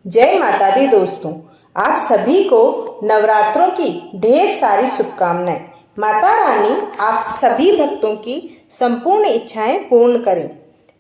जय माता दी दोस्तों, आप सभी को नवरात्रों की ढेर सारी शुभकामनाएं। माता रानी आप सभी भक्तों की संपूर्ण इच्छाएं पूर्ण करें।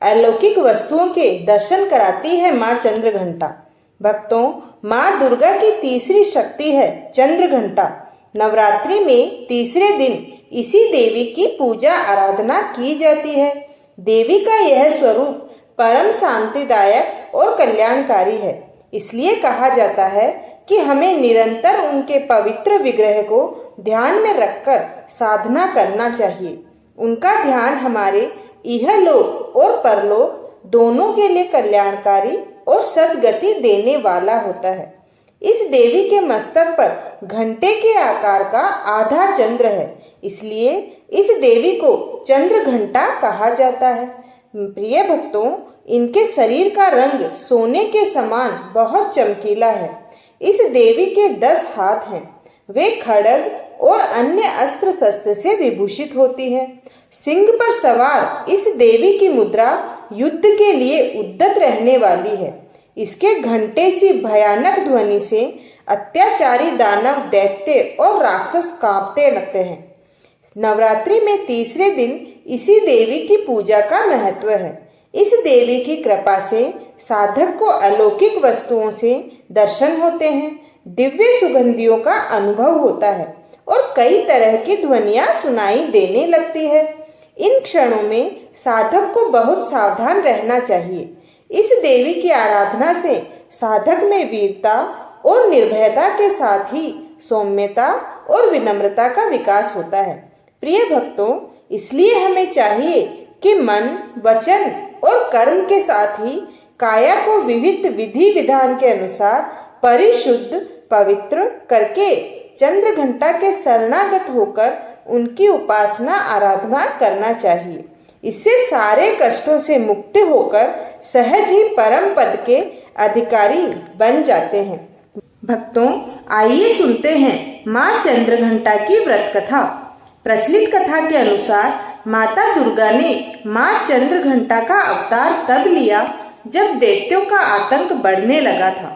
अलौकिक वस्तुओं के दर्शन कराती है माँ चंद्रघंटा। भक्तों, माँ दुर्गा की तीसरी शक्ति है चंद्रघंटा। नवरात्रि में तीसरे दिन इसी देवी की पूजा आराधना की जाती है। देवी का यह स्वरूप परम शांतिदायक और कल्याणकारी है। इसलिए कहा जाता है कि हमें निरंतर उनके पवित्र विग्रह को ध्यान में रखकर साधना करना चाहिए। उनका ध्यान हमारे इहलोक और परलोक दोनों के लिए कल्याणकारी और सद्गति देने वाला होता है। इस देवी के मस्तक पर घंटे के आकार का आधा चंद्र है, इसलिए इस देवी को चंद्र घंटा कहा जाता है। प्रिय भक्तों, इनके शरीर का रंग सोने के समान बहुत चमकीला है। इस देवी के 10 हाथ हैं। वे खड्ग और अन्य अस्त्र शस्त्र से विभूषित होती हैं। सिंह पर सवार इस देवी की मुद्रा युद्ध के लिए उद्यत रहने वाली है। इसके घंटे सी भयानक ध्वनि से अत्याचारी दानव, दैत्य और राक्षस कांपते लगते हैं। नवरात्रि में तीसरे दिन इसी देवी की पूजा का महत्व है। इस देवी की कृपा से साधक को अलौकिक वस्तुओं से दर्शन होते हैं, दिव्य सुगंधियों का अनुभव होता है और कई तरह की ध्वनियां सुनाई देने लगती है। इन क्षणों में साधक को बहुत सावधान रहना चाहिए। इस देवी की आराधना से साधक में वीरता और निर्भयता के साथ ही सौम्यता और विनम्रता का विकास होता है। प्रिय भक्तों, इसलिए हमें चाहिए कि मन, वचन और कर्म के साथ ही काया को विविध विधि विधान के अनुसार परिशुद्ध, पवित्र करके चंद्रघंटा के शरणागत होकर उनकी उपासना आराधना करना चाहिए। इससे सारे कष्टों से मुक्त होकर सहज ही परम पद के अधिकारी बन जाते हैं। भक्तों, आइए सुनते हैं माँ चंद्रघंटा की व्रत कथा। प्रचलित कथा के अनुसार माता दुर्गा ने माँ चंद्रघंटा का अवतार तब लिया जब दैत्यों का आतंक बढ़ने लगा था।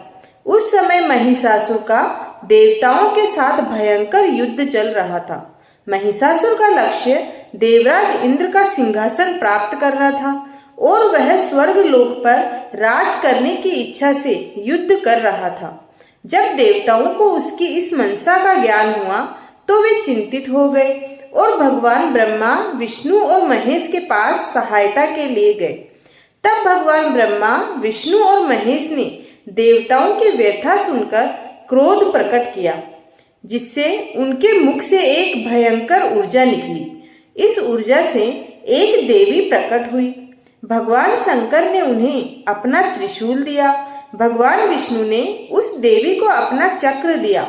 उस समय महिषासुर का देवताओं के साथ भयंकर युद्ध चल रहा था। महिषासुर का लक्ष्य देवराज इंद्र का सिंहासन प्राप्त करना था और वह स्वर्ग लोक पर राज करने की इच्छा से युद्ध कर रहा था। जब देवताओं को उसकी इस मनसा का ज्ञान हुआ तो वे चिंतित हो गए और भगवान ब्रह्मा, विष्णु और महेश के पास सहायता के लिए गए। तब भगवान ब्रह्मा, विष्णु और महेश ने देवताओं की व्यथा सुनकर क्रोध प्रकट किया, जिससे उनके मुख से एक भयंकर ऊर्जा निकली। इस ऊर्जा से एक देवी प्रकट हुई। भगवान शंकर ने उन्हें अपना त्रिशूल दिया। भगवान विष्णु ने उस देवी को अपना चक्र दिया।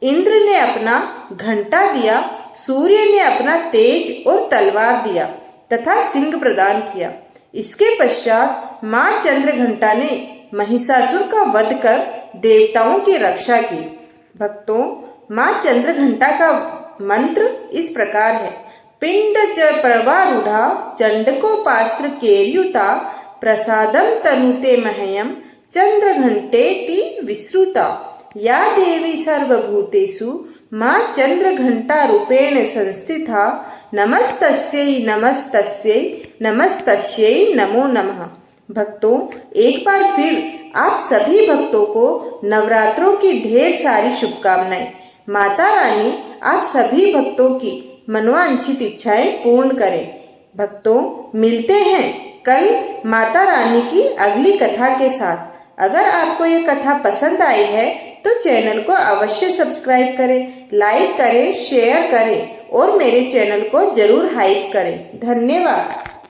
इंद्र ने अपना घंटा दिया। सूर्य ने अपना तेज और तलवार दिया तथा सिंह प्रदान किया। इसके पश्चात माँ चंद्रघंटा ने महिषासुर का वध कर देवताओं की रक्षा की। भक्तों, माँ चंद्रघंटा का मंत्र इस प्रकार है। पिंड च प्रवारूढ़ा चंडकोपास्त्र केर्युता प्रसादम तनुते मह्यम चंद्रघंटेति विश्रुता। या देवी सर्वभूतेषु माँ चंद्रघंटा रूपेण संस्थिता नमस्तस्यै नमस्तस्यै नमस्तस्यै नमो नमः। भक्तों, एक बार फिर आप सभी भक्तों को नवरात्रों की ढेर सारी शुभकामनाएं। माता रानी आप सभी भक्तों की मनोवांछित इच्छाएं पूर्ण करें। भक्तों, मिलते हैं कल माता रानी की अगली कथा के साथ। अगर आपको ये कथा पसंद आई है तो चैनल को अवश्य सब्सक्राइब करें, लाइक करें, शेयर करें और मेरे चैनल को जरूर हाइप करें। धन्यवाद।